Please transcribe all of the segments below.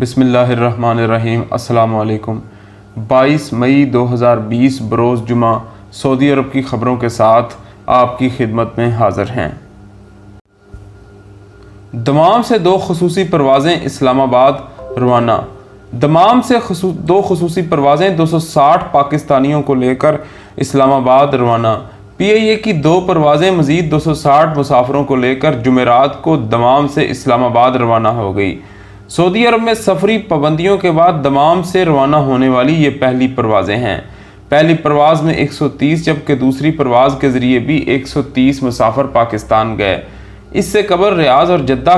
بسم اللہ الرحمن الرحیم۔ السلام علیکم۔ 22 مئی 2020 بروز جمعہ سعودی عرب کی خبروں کے ساتھ آپ کی خدمت میں حاضر ہیں۔ دمام سے 2 خصوصی پروازیں اسلام آباد روانہ۔ دمام سے 2 خصوصی پروازیں 260 پاکستانیوں کو لے کر اسلام آباد روانہ۔ PIA کی 2 پروازیں مزید 260 مسافروں کو لے کر جمعرات کو دمام سے اسلام آباد روانہ ہو گئی۔ سعودی عرب میں سفری پابندیوں کے بعد دمام سے روانہ ہونے والی یہ پہلی پروازیں ہیں۔ پہلی پرواز میں 130 جبکہ دوسری پرواز کے ذریعے بھی 130 مسافر پاکستان گئے۔ اس سے قبل ریاض اور جدہ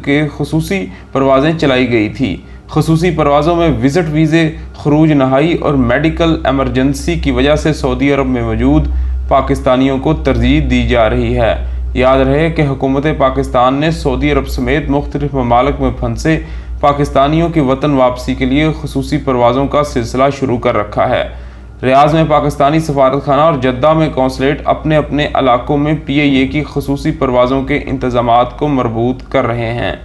کے خصوصی پروازیں چلائی گئی تھی۔ خصوصی پروازوں میں وزٹ ویزے، خروج نہائی اور میڈیکل ایمرجنسی کی وجہ سے سعودی عرب میں موجود پاکستانیوں کو ترجیح دی جا رہی ہے۔ یاد رہے کہ حکومت پاکستان نے سعودی عرب سمیت مختلف ممالک میں پھنسے پاکستانیوں کی وطن واپسی کے لیے خصوصی پروازوں کا سلسلہ شروع کر رکھا ہے۔ ریاض میں پاکستانی سفارتخانہ اور جدہ میں قونصلیٹ اپنے اپنے علاقوں میں PIA کی خصوصی پروازوں کے انتظامات کو مربوط کر رہے ہیں۔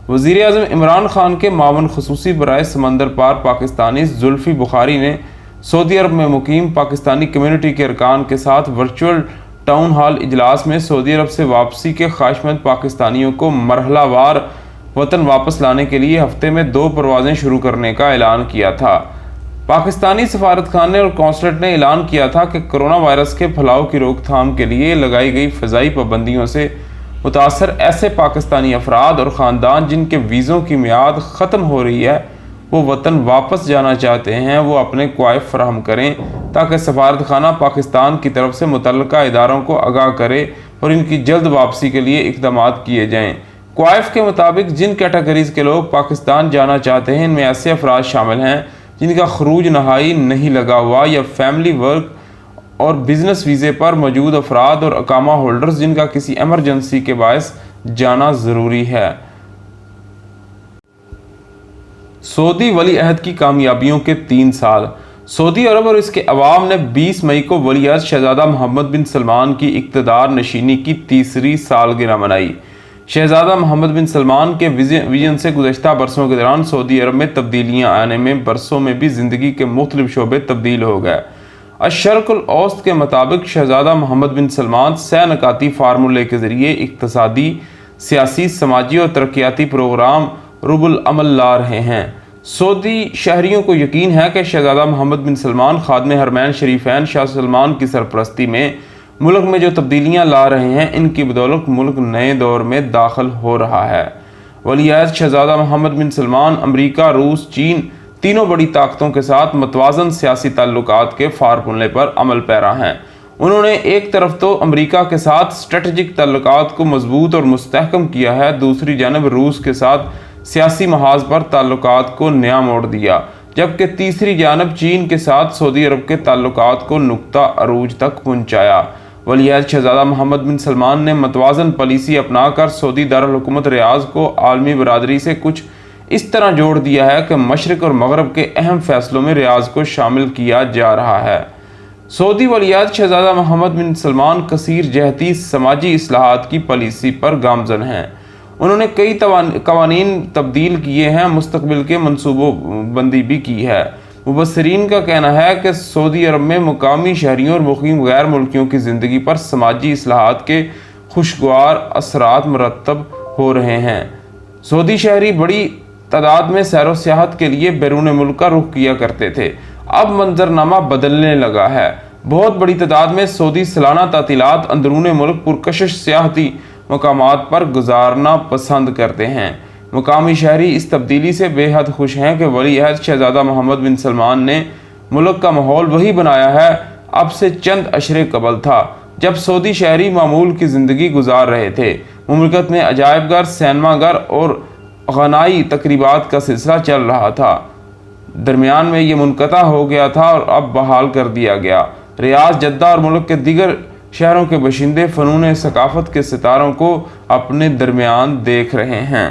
وزیر اعظم عمران خان کے معاون خصوصی برائے سمندر پار پاکستانی زلفی بخاری نے سعودی عرب میں مقیم پاکستانی کمیونٹی کے ارکان کے ساتھ ورچوئل ٹاؤن ہال اجلاس میں سعودی عرب سے واپسی کے خواہشمند پاکستانیوں کو مرحلہ وار وطن واپس لانے کے لیے ہفتے میں 2 پروازیں شروع کرنے کا اعلان کیا تھا۔ پاکستانی سفارتخانے اور قونصلیٹ نے اعلان کیا تھا کہ کرونا وائرس کے پھیلاؤ کی روک تھام کے لیے لگائی گئی فضائی پابندیوں سے متاثر ایسے پاکستانی افراد اور خاندان جن کے ویزوں کی میعاد ختم ہو رہی ہے وہ وطن واپس جانا چاہتے ہیں، وہ اپنے کوائف فراہم کریں تاکہ سفارتخانہ پاکستان کی طرف سے متعلقہ اداروں کو آگاہ کرے اور ان کی جلد واپسی کے لیے اقدامات کیے جائیں۔ کوائف کے مطابق جن کیٹیگریز کے لوگ پاکستان جانا چاہتے ہیں ان میں ایسے افراد شامل ہیں جن کا خروج نہائی نہیں لگا ہوا یا فیملی ورک اور بزنس ویزے پر موجود افراد اور اقامہ ہولڈرز جن کا کسی ایمرجنسی کے باعث جانا ضروری ہے۔ سعودی ولی عہد کی کامیابیوں کے 3 سال۔ سعودی عرب اور اس کے عوام نے 20 مئی کو ولی عہد شہزادہ محمد بن سلمان کی اقتدار نشینی کی 3ری سالگرہ منائی۔ شہزادہ محمد بن سلمان کے ویژن سے گزشتہ برسوں کے دوران سعودی عرب میں تبدیلیاں آنے میں برسوں میں بھی زندگی کے مختلف شعبے تبدیل ہو گئے۔ الشرق الاوسط کے مطابق شہزادہ محمد بن سلمان 6 نکاتی فارمولے کے ذریعے اقتصادی، سیاسی، سماجی اور ترقیاتی پروگرام رب العمل لا رہے ہیں۔ سعودی شہریوں کو یقین ہے کہ شہزادہ محمد بن سلمان خادم حرمین شریفین شاہ سلمان کی سرپرستی میں ملک میں جو تبدیلیاں لا رہے ہیں ان کی بدولت ملک نئے دور میں داخل ہو رہا ہے۔ ولی عہد شہزادہ محمد بن سلمان امریکہ، روس، چین تینوں بڑی طاقتوں کے ساتھ متوازن سیاسی تعلقات کے فارمولے پر عمل پیرا ہیں۔ انہوں نے ایک طرف تو امریکہ کے ساتھ اسٹریٹجک تعلقات کو مضبوط اور مستحکم کیا ہے، دوسری جانب روس کے ساتھ سیاسی محاذ پر تعلقات کو نیا موڑ دیا، جبکہ تیسری جانب چین کے ساتھ سعودی عرب کے تعلقات کو نقطہ عروج تک پہنچایا۔ ولی عہد شہزادہ محمد بن سلمان نے متوازن پالیسی اپنا کر سعودی دارالحکومت ریاض کو عالمی برادری سے کچھ اس طرح جوڑ دیا ہے کہ مشرق اور مغرب کے اہم فیصلوں میں ریاض کو شامل کیا جا رہا ہے۔ سعودی ولی عہد شہزادہ محمد بن سلمان کثیر جہتی سماجی اصلاحات کی پالیسی پر گامزن ہیں۔ انہوں نے کئی قوانین تبدیل کیے ہیں، مستقبل کے منصوبہ بندی بھی کی ہے۔ مبصرین کا کہنا ہے کہ سعودی عرب میں مقامی شہریوں اور مقیم غیر ملکیوں کی زندگی پر سماجی اصلاحات کے خوشگوار اثرات مرتب ہو رہے ہیں۔ سعودی شہری بڑی تعداد میں سیر و سیاحت کے لیے بیرون ملک کا رخ کیا کرتے تھے، اب منظرنامہ بدلنے لگا ہے۔ بہت بڑی تعداد میں سعودی سالانہ تعطیلات اندرون ملک پرکشش سیاحتی مقامات پر گزارنا پسند کرتے ہیں۔ مقامی شہری اس تبدیلی سے بے حد خوش ہیں کہ ولی عہد شہزادہ محمد بن سلمان نے ملک کا ماحول وہی بنایا ہے اب سے چند عشرے قبل تھا جب سعودی شہری معمول کی زندگی گزار رہے تھے۔ مملکت میں عجائب گھر، سینما گھر اور غنائی تقریبات کا سلسلہ چل رہا تھا، درمیان میں یہ منقطع ہو گیا تھا اور اب بحال کر دیا گیا۔ ریاض، جدہ اور ملک کے دیگر شہروں کے باشندے فنون ثقافت کے ستاروں کو اپنے درمیان دیکھ رہے ہیں۔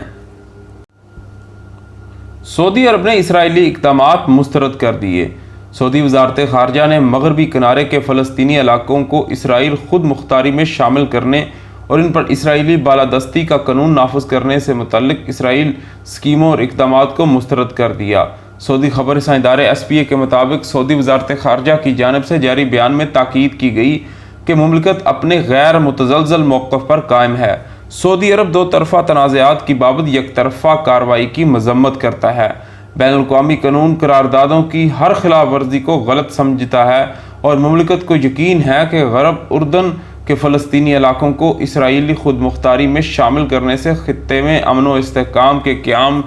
سعودی عرب نے اسرائیلی اقدامات مسترد کر دیے۔ سعودی وزارت خارجہ نے مغربی کنارے کے فلسطینی علاقوں کو اسرائیل خود مختاری میں شامل کرنے اور ان پر اسرائیلی بالادستی کا قانون نافذ کرنے سے متعلق اسرائیل اسکیموں اور اقدامات کو مسترد کر دیا۔ سعودی خبر رساں ادارے SPA کے مطابق سعودی وزارت خارجہ کی جانب سے جاری بیان میں تاکید کی گئی کہ مملکت اپنے غیر متزلزل موقف پر قائم ہے۔ سعودی عرب دو طرفہ تنازعات کی بابت یک طرفہ کارروائی کی مذمت کرتا ہے، بین الاقوامی قانون قراردادوں کی ہر خلاف ورزی کو غلط سمجھتا ہے اور مملکت کو یقین ہے کہ غرب اردن کے فلسطینی علاقوں کو اسرائیلی خود مختاری میں شامل کرنے سے خطے میں امن و استحکام کے قیام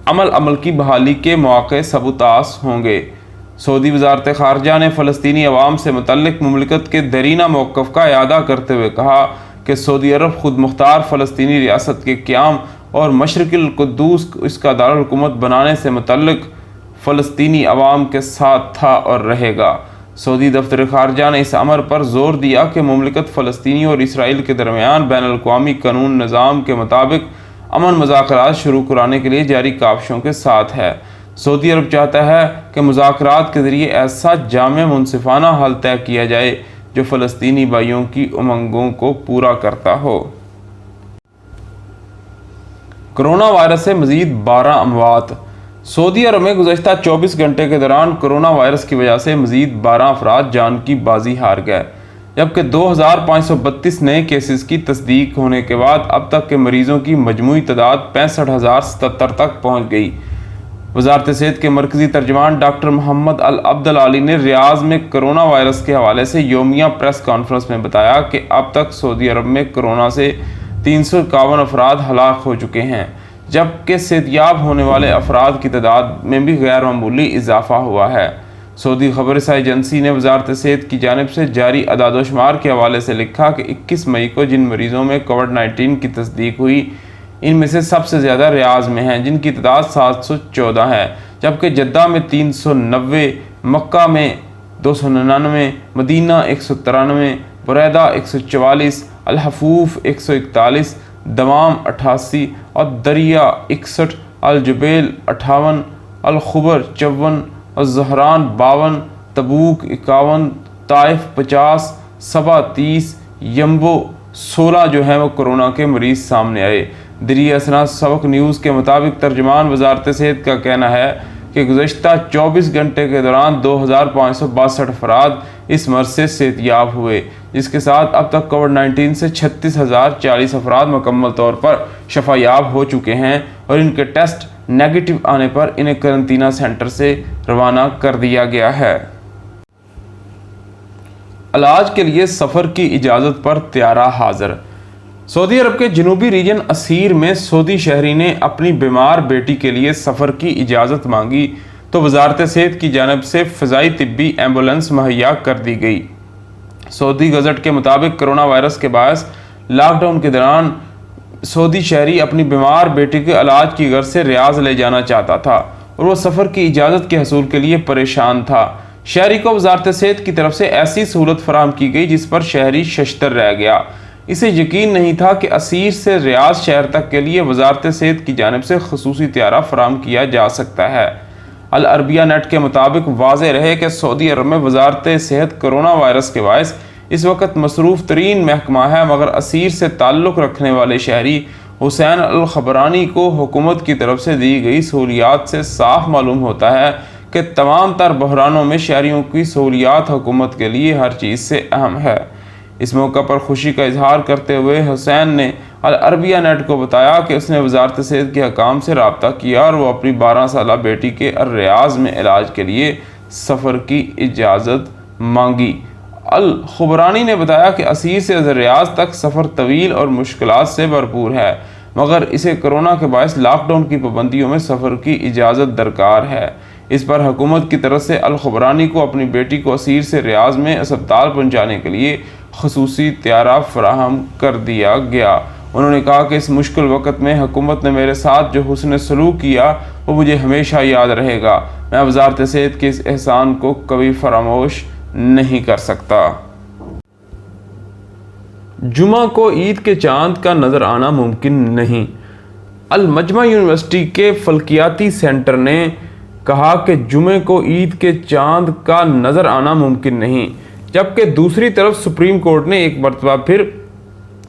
عمل کی بحالی کے مواقع سبوتاس ہوں گے۔ سعودی وزارت خارجہ نے فلسطینی عوام سے متعلق مملکت کے دیرینہ موقف کا اعادہ کرتے ہوئے کہا کہ سعودی عرب خود مختار فلسطینی ریاست کے قیام اور مشرق القدس اس کا دارالحکومت بنانے سے متعلق فلسطینی عوام کے ساتھ تھا اور رہے گا۔ سعودی دفتر خارجہ نے اس امر پر زور دیا کہ مملکت فلسطینی اور اسرائیل کے درمیان بین الاقوامی قانون نظام کے مطابق امن مذاکرات شروع کرانے کے لیے جاری کاوشوں کے ساتھ ہے۔ سعودی عرب چاہتا ہے کہ مذاکرات کے ذریعے ایسا جامع منصفانہ حل طے کیا جائے جو فلسطینی بھائیوں کی امنگوں کو پورا کرتا ہو۔ کرونا وائرس سے مزید 12 اموات۔ سعودی عرب میں گزشتہ 24 گھنٹے کے دوران کرونا وائرس کی وجہ سے مزید 12 افراد جان کی بازی ہار گئے، جبکہ 2532 نئے کیسز کی تصدیق ہونے کے بعد اب تک کے مریضوں کی مجموعی تعداد 65,077 تک پہنچ گئی۔ وزارت صحت کے مرکزی ترجمان ڈاکٹر محمد العبد العالی نے ریاض میں کرونا وائرس کے حوالے سے یومیہ پریس کانفرنس میں بتایا کہ اب تک سعودی عرب میں کرونا سے 351 افراد ہلاک ہو چکے ہیں، جبکہ صحتیاب ہونے والے افراد کی تعداد میں بھی غیر معمولی اضافہ ہوا ہے۔ سعودی خبر رساں ایجنسی نے وزارت صحت کی جانب سے جاری اعداد و شمار کے حوالے سے لکھا کہ 21 مئی کو جن مریضوں میں کووڈ-19 کی تصدیق ہوئی ان میں سے سب سے زیادہ ریاض میں ہیں، جن کی تعداد 714 ہے، جبکہ جدہ میں 390، مکہ میں 299، مدینہ 193، بریدہ 144، الحفوف 141، دمام 88 اور دریا 61، الجبیل 58، الخبر 54، الزہران 52، تبوک 51، طائف 50، صبا 30، یمبو 16 جو ہیں وہ کرونا کے مریض سامنے آئے۔ دریا اسنا سبق نیوز کے مطابق ترجمان وزارت صحت کا کہنا ہے کہ گزشتہ 24 گھنٹے کے دوران 2562 افراد اس مرض سے صحتیاب ہوئے، جس کے ساتھ اب تک کووڈ-19 سے 36,040 افراد مکمل طور پر شفا یاب ہو چکے ہیں اور ان کے ٹیسٹ نیگیٹو آنے پر انہیں قرنطینہ سینٹر سے روانہ کر دیا گیا ہے۔ علاج کے لیے سفر کی اجازت پر طیارہ حاضر۔ سعودی عرب کے جنوبی ریجن اسیر میں سعودی شہری نے اپنی بیمار بیٹی کے لیے سفر کی اجازت مانگی تو وزارت صحت کی جانب سے فضائی طبی ایمبولنس مہیا کر دی گئی۔ سعودی گزٹ کے مطابق کرونا وائرس کے باعث لاک ڈاؤن کے دوران سعودی شہری اپنی بیمار بیٹی کے علاج کی غرض سے ریاض لے جانا چاہتا تھا اور وہ سفر کی اجازت کے حصول کے لیے پریشان تھا۔ شہری کو وزارت صحت کی طرف سے ایسی سہولت فراہم کی گئی جس پر شہری ششدر رہ گیا۔ اسے یقین نہیں تھا کہ اسیر سے ریاض شہر تک کے لیے وزارت صحت کی جانب سے خصوصی طیارہ فراہم کیا جا سکتا ہے۔ العربیہ نیٹ کے مطابق واضح رہے کہ سعودی عرب میں وزارت صحت کرونا وائرس کے باعث اس وقت مصروف ترین محکمہ ہے، مگر اسیر سے تعلق رکھنے والے شہری حسین الخبرانی کو حکومت کی طرف سے دی گئی سہولیات سے صاف معلوم ہوتا ہے کہ تمام تر بحرانوں میں شہریوں کی سہولیات حکومت کے لیے ہر چیز سے اہم ہے۔ اس موقع پر خوشی کا اظہار کرتے ہوئے حسین نے العربیہ نیٹ کو بتایا کہ اس نے وزارت صحت کے حکام سے رابطہ کیا اور وہ اپنی 12 سالہ بیٹی کے الریاض میں علاج کے لیے سفر کی اجازت مانگی۔ الخبرانی نے بتایا کہ اسیر سے الریاض تک سفر طویل اور مشکلات سے بھرپور ہے، مگر اسے کرونا کے باعث لاک ڈاؤن کی پابندیوں میں سفر کی اجازت درکار ہے۔ اس پر حکومت کی طرف سے الخبرانی کو اپنی بیٹی کو اسیر سے ریاض میں اسپتال پہنچانے کے لیے خصوصی طیارہ فراہم کر دیا گیا۔ انہوں نے کہا کہ اس مشکل وقت میں حکومت نے میرے ساتھ جو حسن سلوک کیا وہ مجھے ہمیشہ یاد رہے گا۔ میں وزارت صحت کے اس احسان کو کبھی فراموش نہیں کر سکتا۔ جمعہ کو عید کے چاند کا نظر آنا ممکن نہیں۔ المجمع یونیورسٹی کے فلکیاتی سینٹر نے کہا کہ جمعے کو عید کے چاند کا نظر آنا ممکن نہیں، جبکہ دوسری طرف سپریم کورٹ نے ایک مرتبہ پھر